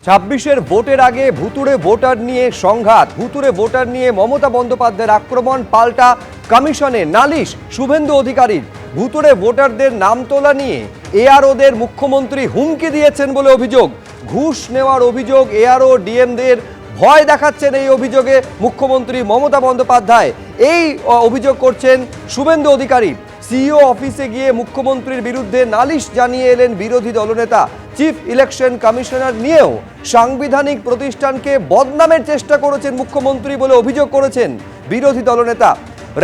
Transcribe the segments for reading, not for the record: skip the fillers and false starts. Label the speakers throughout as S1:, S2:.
S1: ছাব্বিশের ভোটের আগে ভুতুড়ে ভোটার নিয়ে সংঘাত, ভুতুড়ে ভোটার নিয়ে মমতা বন্দ্যোপাধ্যায়ের আক্রমণ, পাল্টা কমিশনে নালিশ শুভেন্দু অধিকারীর। ভুতুড়ে ভোটারদের নাম তোলা নিয়ে এআরওদের মুখ্যমন্ত্রী হুমকি দিয়েছেন বলে অভিযোগ। ঘুষ নেওয়ার অভিযোগ, এআরও ডিএমদের ভয় দেখাচ্ছেন এই অভিযোগে মুখ্যমন্ত্রী মমতা বন্দ্যোপাধ্যায়। এই অভিযোগ করছেন শুভেন্দু অধিকারী। সিইও অফিসে গিয়ে মুখ্যমন্ত্রীর বিরুদ্ধে নালিশ জানিয়ে এলেন বিরোধী দলনেতা। চিফ ইলেকশন কমিশনার নিয়েও সাংবিধানিক প্রতিষ্ঠানকে বদনামের চেষ্টা করেছেন মুখ্যমন্ত্রী বলে অভিযোগ করেছেন বিরোধী দলনেতা।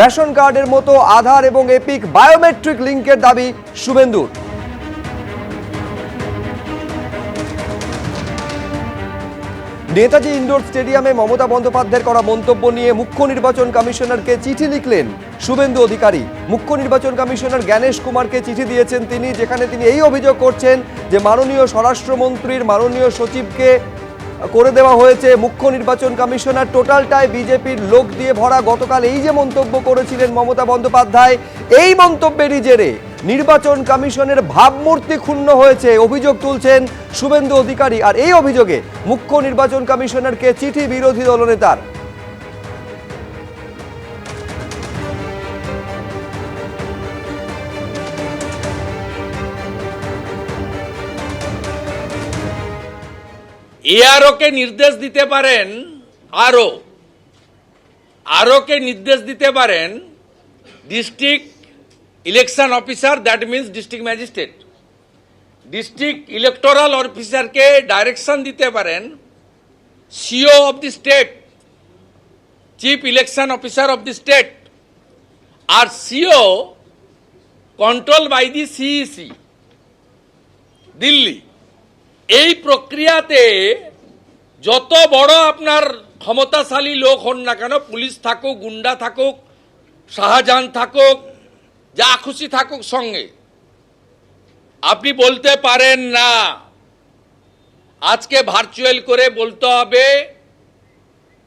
S1: রেশন কার্ডের মতো আধার এবং এপিক বায়োমেট্রিক লিঙ্কের দাবি শুভেন্দুর। নেতাজি ইন্ডোর স্টেডিয়ামে মমতা বন্দ্যোপাধ্যায়ের করা মন্তব্য নিয়ে মুখ্য নির্বাচন কমিশনারকে চিঠি লিখলেন শুভেন্দু অধিকারী। মুখ্য নির্বাচন কমিশনার জ্ঞানেশ কুমারকে চিঠি দিয়েছেন তিনি, যেখানে তিনি এই অভিযোগ করছেন যে মাননীয় স্বরাষ্ট্রমন্ত্রীর মাননীয় সচিবকে করে দেওয়া হয়েছে মুখ্য নির্বাচন কমিশনার টোটালটাই বিজেপির লোক দিয়ে ভরা। গতকাল এই যে মন্তব্য করেছিলেন মমতা বন্দ্যোপাধ্যায়, এই মন্তব্যেরই জেরে নির্বাচন কমিশনের ভাবমূর্তি ক্ষুণ্ণ হয়েছে অভিযোগ তুলছেন শুভেন্দু অধিকারী। আর এই অভিযোগে মুখ্য নির্বাচন কমিশনারকে চিঠি বিরোধী দলনেতার।
S2: এআরওকে নির্দেশ দিতে পারেন, আরওকে নির্দেশ দিতে পারেন district election officer, that means district magistrate. District electoral অফিসারকে ডাইরেকশন দিতে পারেন CEO of the state, chief election officer of the state. আর CEO control by the CEC Delhi. এই প্রক্রিয়াতে যত বড় আপনার ক্ষমতাশালী লোক হন না কেন, পুলিশ থাকুক, গুন্ডা থাকুক, শাহজাহান থাকুক, যা খুশি থাকুক সঙ্গে, আপনি বলতে পারেন না। আজকে ভার্চুয়াল করে বলতে হবে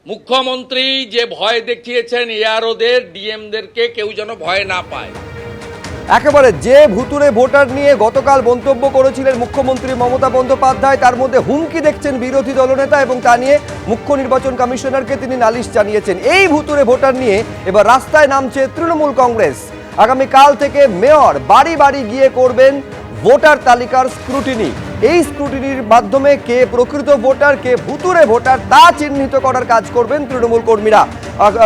S2: মুখ্যমন্ত্রী যে ভয় দেখিয়েছেন এআরওদের, ডিএমদেরকে কেউ যেন ভয় না পায়।
S1: একেবারে যে ভুতুরে ভোটার নিয়ে গতকাল মন্তব্য করেছিলেন মুখ্যমন্ত্রী মমতা বন্দ্যোপাধ্যায়, তার মধ্যে হুমকি দেখছেন বিরোধী দলনেতা এবং তা নিয়ে মুখ্য নির্বাচন কমিশনারকে তিনি নালিশ জানিয়েছেন। এই ভুতুরে ভোটার নিয়ে এবার রাস্তায় নামছে তৃণমূল কংগ্রেস। আগামীকাল থেকে মেয়র বাড়ি বাড়ি গিয়ে করবেন ভোটার তালিকার স্ক্রুটিনি। এই স্ক্রুটিনির মাধ্যমে কে প্রকৃত ভোটার, কে ভুতুরে ভোটার তা চিহ্নিত করার কাজ করবেন তৃণমূল কর্মীরা।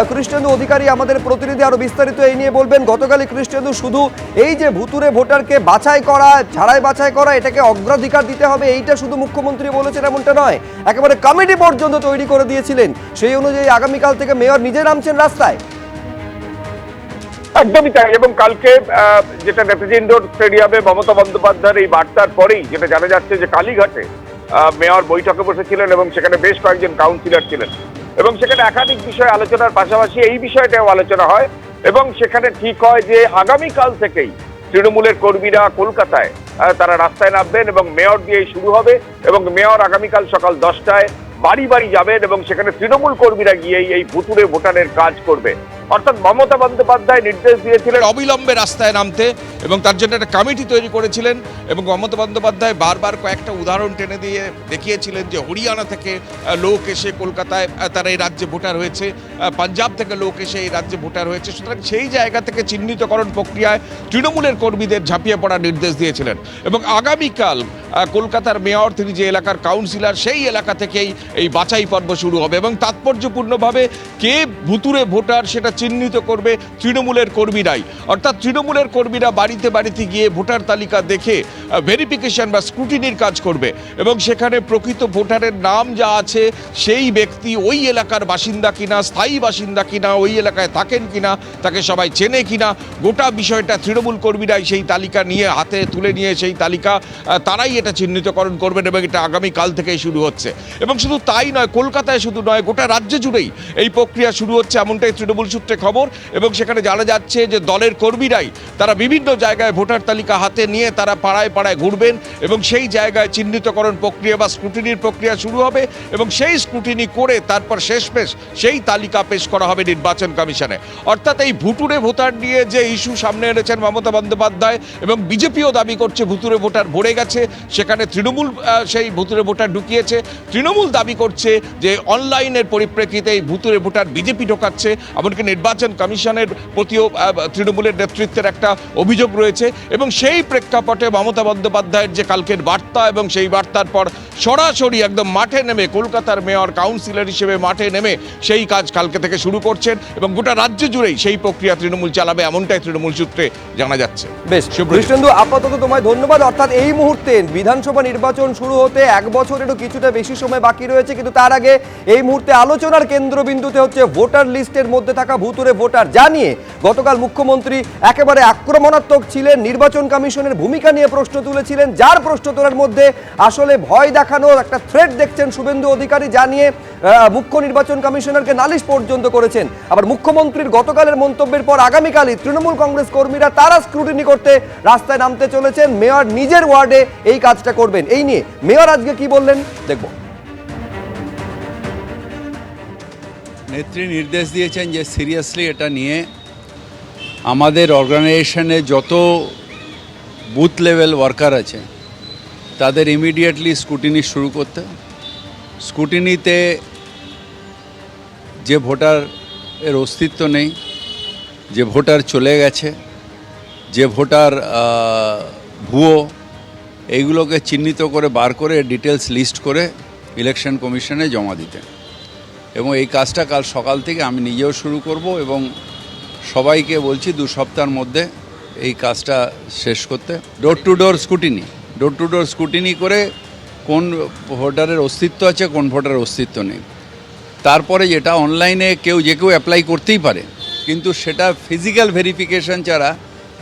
S1: কৃষ্ণেন্দু অধিকারী আমাদের প্রতিনিধি আরো বিস্তারিত এই নিয়ে বলবেন। গতকালই কৃষ্ণেন্দু শুধু এই যে ভুতুরে ভোটারকে বাছাই করা, ছাড়াই বাছাই করা, এটাকে অগ্রাধিকার দিতে হবে, এইটা শুধু মুখ্যমন্ত্রী বলেছেন এমনটা নয়, একেবারে কমিটি পর্যন্ত তৈরি করে দিয়েছিলেন। সেই অনুযায়ী আগামীকাল থেকে মেয়র নিজে নামছেন রাস্তায়।
S3: একদমই তাই। এবং কালকে যেটা নেতাজি ইন্ডোর স্টেডিয়ামে মমতা বন্দ্যোপাধ্যায়ের এই বার্তার পরেই যেটা জানা যাচ্ছে যে কালীঘাটে মেয়র বৈঠকে বসেছিলেন এবং সেখানে বেশ কয়েকজন কাউন্সিলর ছিলেন এবং সেখানে একাধিক বিষয় আলোচনার পাশাপাশি এই বিষয়টাও আলোচনা হয় এবং সেখানে ঠিক হয় যে আগামীকাল থেকেই তৃণমূলের কর্মীরা কলকাতায় তারা রাস্তায় নামবেন এবং মেয়র দিয়েই শুরু হবে এবং মেয়র আগামীকাল সকাল 10টায় বাড়ি বাড়ি যাবেন এবং সেখানে তৃণমূল কর্মীরা গিয়েই এই ভুতুরে ভোটারের কাজ করবে। অর্থাৎ মমতা বন্দ্যোপাধ্যায় নির্দেশ দিয়েছিলেন
S4: অবিলম্বে রাস্তায় নামতে এবং তার জন্য একটা কমিটি তৈরি করেছিলেন এবং মমতা বন্দ্যোপাধ্যায় বারবার কয়েকটা উদাহরণ টেনে দিয়ে দেখিয়েছিলেন যে হরিয়ানা থেকে লোক এসে কলকাতায় তারা এই রাজ্যে ভোটার হয়েছে, পাঞ্জাব থেকে লোক এসে এই রাজ্যে ভোটার হয়েছে। সুতরাং সেই জায়গা থেকে চিহ্নিতকরণ প্রক্রিয়ায় তৃণমূলের কর্মীদের ঝাঁপিয়ে পড়ার নির্দেশ দিয়েছিলেন এবং আগামীকাল কলকাতার মেয়র, তিনি যে এলাকার কাউন্সিলর, সেই এলাকা থেকেই এই বাছাই পর্ব শুরু হবে এবং তাৎপর্যপূর্ণভাবে কে ভুতুরে ভোটার সেটা চিহ্নিত করবে তৃণমূলের কর্মীরাই। অর্থাৎ তৃণমূলের কর্মীরা বাড়িতে বাড়িতে গিয়ে ভোটার তালিকা দেখে ভেরিফিকেশন বা স্ক্রুটিনির কাজ করবে এবং সেখানে প্রকৃত ভোটারের নাম যা আছে সেই ব্যক্তি ওই এলাকার বাসিন্দা কিনা, স্থায়ী বাসিন্দা কিনা, ওই এলাকায় থাকেন কিনা, তাকে সবাই চেনে কিনা, গোটা বিষয়টা তৃণমূল কর্মীরাই সেই তালিকা নিয়ে হাতে তুলে নিয়ে সেই তালিকা তারাই এটা চিহ্নিতকরণ করবেন এবং এটা আগামীকাল থেকেই শুরু হচ্ছে। এবং শুধু তাই নয়, কলকাতায় শুধু নয়, গোটা রাজ্য জুড়েই এই প্রক্রিয়া শুরু হচ্ছে এমনটাই তৃণমূল সূত্রে খবর এবং সেখানে জানা যাচ্ছে যে দলের কর্মীরাই তারা বিভিন্ন জায়গায় ভোটার তালিকা হাতে নিয়ে তারা পাড়ায় পাড়ায় ঘুরবেন এবং সেই জায়গায় চিহ্নিতকরণ প্রক্রিয়া বা স্ক্রুটিনির প্রক্রিয়া শুরু হবে এবং সেই স্ক্রুটিনি করে তারপর শেষমেশ সেই তালিকা পেশ করা হবে নির্বাচন কমিশনে। অর্থাৎ এই ভুতুরে ভোটার নিয়ে যে ইস্যু সামনে এনেছেন মমতা বন্দ্যোপাধ্যায় এবং বিজেপিও দাবি করছে ভুতুরে ভোটার ভরে গেছে, সেখানে তৃণমূল সেই ভুতুরে ভোটার ঢুকিয়েছে। তৃণমূল দাবি করছে যে অনলাইনের পরিপ্রেক্ষিতে এই ভুতুরে ভোটার বিজেপি ঢোকাচ্ছে, এমনকি নির্বাচন কমিশনের প্রতিও তৃণমূলের নেতৃত্বের একটা অভিযোগ রয়েছে। এবং সেই প্রেক্ষাপটে মমতা বন্দ্যোপাধ্যায়ের যে কালকের বার্তা এবং সেই বার্তার পর সরাসরি একদম মাঠে নেমে কলকাতার মেয়র কাউন্সিলর হিসেবে মাঠে নেমে সেই কাজ কালকে থেকে শুরু করছেন এবং গোটা রাজ্য জুড়েই সেই প্রক্রিয়া তৃণমূল চালাবে, এমনটাই তৃণমূল সূত্রে জানা যাচ্ছে।
S1: বেশ, কৃষ্ণেন্দু, আপাতত তোমায় ধন্যবাদ। অর্থাৎ এই মুহূর্তে বিধানসভা নির্বাচন শুরু হতে 1 বছরেরও কিছুটা বেশি সময় বাকি রয়েছে, কিন্তু তার আগে এই মুহূর্তে আলোচনার কেন্দ্রবিন্দুতে হচ্ছে ভোটার লিস্টের মধ্যে থাকা ভুতুরে ভোটার। জানিয়ে গতকাল মুখ্যমন্ত্রী একেবারে আক্রমণাত্মক ছিলেন, নির্বাচন কমিশনের ভূমিকা নিয়ে প্রশ্ন তুলেছিলেন, যার প্রশ্ন তোলার মধ্যে আসলে ভয় দেখানোর একটা থ্রেট দেখছেন শুভেন্দু অধিকারী। জানিয়ে মুখ্য নির্বাচন কমিশনারকে নালিশ পর্যন্ত করেছেন। আবার মুখ্যমন্ত্রীর গতকালের মন্তব্যের পর আগামীকালই তৃণমূল কংগ্রেস কর্মীরা তারা স্ক্রুটিনি করতে রাস্তায় নামতে চলেছেন। মেয়র নিজের ওয়ার্ডে এই কাজটা করবেন। এই নিয়ে মেয়র আজকে কি বললেন দেখব।
S5: নেত্রী নির্দেশ দিয়েছেন যে সিরিয়াসলি এটা নিয়ে আমাদের অর্গানাইজেশনে যত বুথ লেভেল ওয়ার্কার আছে তাদের ইমিডিয়েটলি স্ক্রুটিনি শুরু করতে। স্ক্রুটিনিতে যে ভোটার এর অস্তিত্ব নেই, যে ভোটার চলে গেছে, যে ভোটার ভুয়ো, এইগুলোকে চিহ্নিত করে বার করে ডিটেলস লিস্ট করে ইলেকশন কমিশনে জমা দিতে। এবং এই কাজটা কাল সকাল থেকে আমি নিজেও শুরু করব এবং সবাইকে বলছি 2 সপ্তাহের মধ্যে এই কাজটা শেষ করতে। ডোর টু ডোর স্ক্রুটিনি করে কোন ভোটারের অস্তিত্ব আছে, কোন ভোটারের অস্তিত্ব নেই। তারপরে যেটা অনলাইনে কেউ অ্যাপ্লাই করতেই পারে, কিন্তু সেটা ফিজিক্যাল ভেরিফিকেশন ছাড়া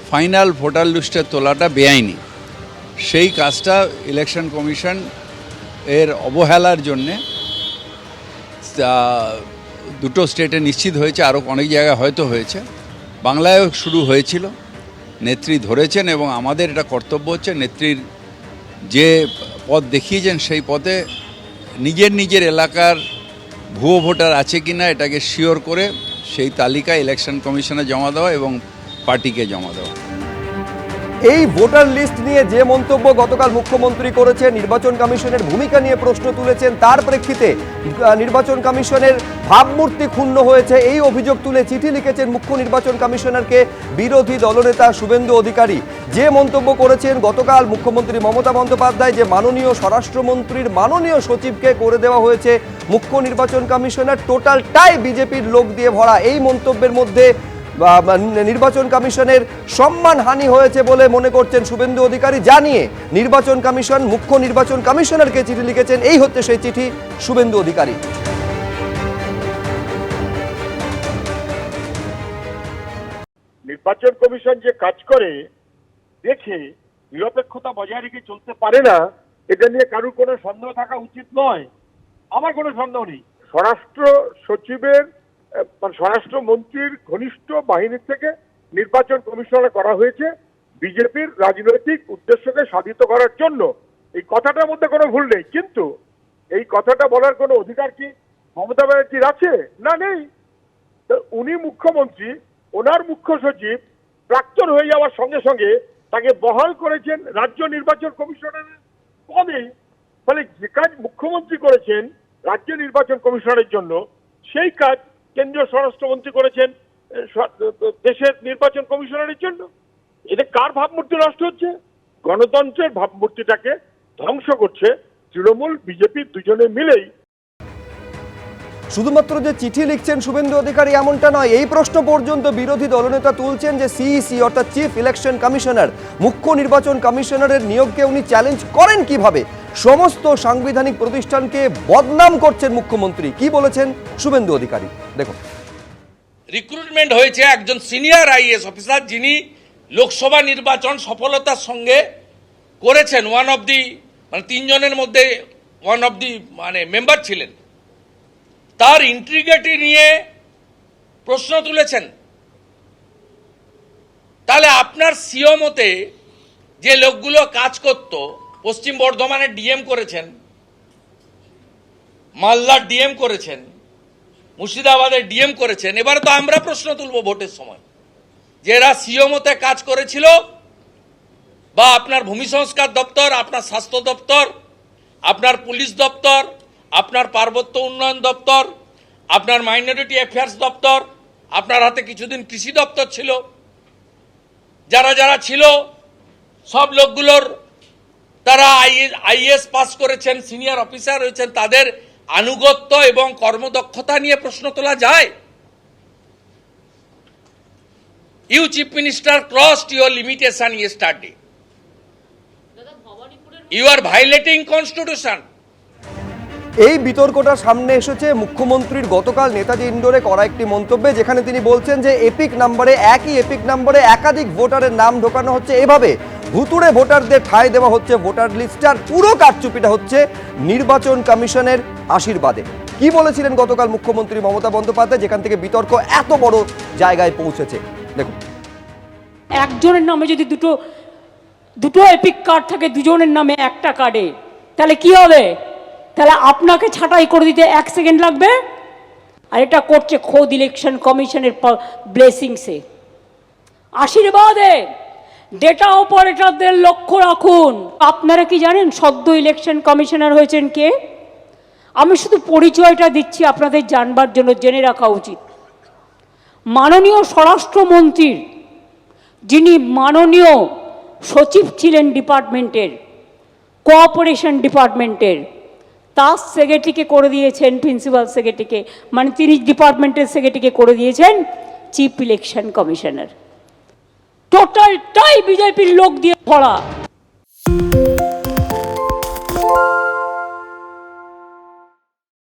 S5: ফাইনাল ভোটার লিস্টে তোলাটা বেআইনি। সেই কাজটা ইলেকশন কমিশন এর অবহেলার জন্যে 2টো স্টেটে নিশ্চিত হয়েছে, আরও অনেক জায়গায় হয়তো হয়েছে, বাংলায়ও শুরু হয়েছিল। নেত্রী ধরেছেন এবং আমাদের এটা কর্তব্য হচ্ছে নেত্রীর যে পথ দেখিয়েছেন সেই পথে নিজের এলাকার ভুয়ো ভোটার আছে কি না এটাকে শিওর করে সেই তালিকা ইলেকশন কমিশনে জমা দেওয়া এবং পার্টিকে জমা দেওয়া।
S1: এই ভোটার লিস্ট নিয়ে যে মন্তব্য গতকাল মুখ্যমন্ত্রী করেছেন, নির্বাচন কমিশনের ভূমিকা নিয়ে প্রশ্ন তুলেছেন, তার প্রেক্ষিতে নির্বাচন কমিশনের ভাবমূর্তি ক্ষুণ্ণ হয়েছে এই অভিযোগ তুলে চিঠি লিখেছেন মুখ্য নির্বাচন কমিশনারকে বিরোধী দলনেতা শুভেন্দু অধিকারী। যে মন্তব্য করেছেন গতকাল মুখ্যমন্ত্রী মমতা বন্দ্যোপাধ্যায় যে মাননীয় স্বরাষ্ট্রমন্ত্রীর মাননীয় সচিবকে করে দেওয়া হয়েছে মুখ্য নির্বাচন কমিশনার, টোটালটাই বিজেপির লোক দিয়ে ভরা। এই মন্তব্যের মধ্যে নির্বাচন কমিশনের সম্মানহানি হয়েছে বলে মনে করছেন শুভেন্দু অধিকারী। জানিয়ে নির্বাচন কমিশন মুখ্য নির্বাচন কমিশনারকে চিঠি লিখেছেন। এই হচ্ছে সেই চিঠি শুভেন্দু অধিকারী।
S3: নির্বাচন কমিশন যে কাজ করে দেখে নিরপেক্ষতা বজায় রেখে চলতে পারে না, এটা নিয়ে কারোর কোনো সন্দেহ থাকা উচিত নয়। আমার কোনো সন্দেহ নেই। স্বরাষ্ট্র সচিবের স্বরাষ্ট্রমন্ত্রীর ঘনিষ্ঠ বাহিনীর থেকে নির্বাচন কমিশনার করা হয়েছে বিজেপির রাজনৈতিক উদ্দেশ্যকে সাধিত করার জন্য। এই কথাটার মধ্যে কোনো ভুল নেই, কিন্তু এই কথাটা বলার কোনো অধিকার কি মমতা ব্যানার্জির আছে? না, নেই। উনি মুখ্যমন্ত্রী, ওনার মুখ্য সচিব প্রাক্তন হয়ে যাওয়ার সঙ্গে সঙ্গে তাকে বহাল করেছেন রাজ্য নির্বাচন কমিশনারের পদে। ফলে যে কাজ মুখ্যমন্ত্রী করেছেন রাজ্য নির্বাচন কমিশনারের জন্য, সেই কাজ কেন্দ্রীয় স্বরাষ্ট্রমন্ত্রী করেছেন দেশের নির্বাচন কমিশনারের জন্য। এতে কার ভাবমূর্তি নষ্ট হচ্ছে? গণতন্ত্রের ভাবমূর্তিটাকে ধ্বংস করছে তৃণমূল বিজেপি দুজনে মিলেই।
S1: শুধুমাত্র যে চিঠি লিখছেন শুভেন্দু অধিকারী এমনটা নয়, এই প্রশ্ন পর্যন্ত বিরোধী দলনেতা তুলছেন যে সিইসি অর্থাৎ চিফ ইলেকশন কমিশনার, মুখ্য নির্বাচন কমিশনারের নিয়োগকে উনি চ্যালেঞ্জ করেন কিভাবে? সমস্ত সাংবিধানিক প্রতিষ্ঠানকে বদনাম করছেন মুখ্যমন্ত্রী। কি বলেছেন শুভেন্দু অধিকারী দেখুন।
S2: রিক্রুটমেন্ট হয়েছে একজন সিনিয়র আইএএস অফিসার, যিনি লোকসভা নির্বাচন সফলতার সঙ্গে করেছেন, ওয়ান অফ দি 3 জনের মধ্যে ওয়ান অফ দি মেম্বার ছিলেন। তার ইন্টিগ্রিটি নিয়ে প্রশ্ন তুলেছেন, তাহলে আপনার সিও মতে যে লোকগুলো কাজ করত, পশ্চিম বর্ধমানের ডিএম করেছেন, মালদার ডিএম করেছেন, মুর্শিদাবাদের ডিএম করেছেন, এবারে তো আমরা প্রশ্ন তুলব ভোটের সময় যে এরা সিও মতে কাজ করেছিল, বা আপনার ভূমি সংস্কার দপ্তর, আপনার স্বাস্থ্য দপ্তর, আপনার পুলিশ দপ্তর, আপনার পার্বত্য উন্নয়ন দপ্তর, আপনার মাইনরিটি অ্যাফেয়ার্স দপ্তর, আপনার হাতে কিছুদিন কৃষি দপ্তর ছিল, যারা যারা ছিল সব লোকগুলোর তারা আইএস পাস করেছেন, সিনিয়র অফিসার হয়েছেন, তাদের আনুগত্য এবং কর্মদক্ষতা নিয়ে প্রশ্ন তোলা যায়? You chief minister crossed your limitation yesterday. You are violating constitution.
S1: এই বিতর্কটা সামনে এসেছে মুখ্যমন্ত্রীর গতকাল নেতাজি ইন্ডোরে করা একটি মন্তব্যে, যেখানে তিনি বলছেন যে একই এপিক নাম্বারে একাধিক ভোটারের নাম ঢোকানো হচ্ছে, এভাবে ভুতুড়ে ভোটারদের ঠাঁই দেওয়া হচ্ছে ভোটার লিস্টার। পুরো কারচুপিটা হচ্ছে নির্বাচন কমিশনের আশীর্বাদে। কি বলেছিলেন গতকাল মুখ্যমন্ত্রী মমতা বন্দ্যোপাধ্যায়, যেখান থেকে বিতর্ক এত বড় জায়গায় পৌঁছেছে? দেখুন,
S6: একজনের নামে যদি দুটো এপিক কার্ড থাকে, দুজনের নামে একটা কার্ডে, তাহলে কি হবে? তাহলে আপনাকে ছাঁটাই করে দিতে 1 সেকেন্ড লাগবে, আর এটা করছে খোদ ইলেকশন কমিশনের ব্লেসিংসে, আশীর্বাদে। ডেটা অপারেটরদের লক্ষ্য রাখুন। আপনারা কি জানেন সদ্য ইলেকশন কমিশনার হয়েছেন কে? আমি শুধু পরিচয়টা দিচ্ছি আপনাদের জানবার জন্য, জেনে রাখা উচিত। মাননীয় স্বরাষ্ট্রমন্ত্রীর যিনি মাননীয় সচিব ছিলেন ডিপার্টমেন্টের, কোঅপারেশন ডিপার্টমেন্টের, তার সেক্রেটারিকে করে দিয়েছেন, প্রিন্সিপাল সেক্রেটারিকে, মানে তিনি ডিপার্টমেন্টের সেক্রেটারিকে করে দিয়েছেন চিফ ইলেকশন কমিশনার। টোটালটাই বিজেপির লোক দিয়ে ভরা।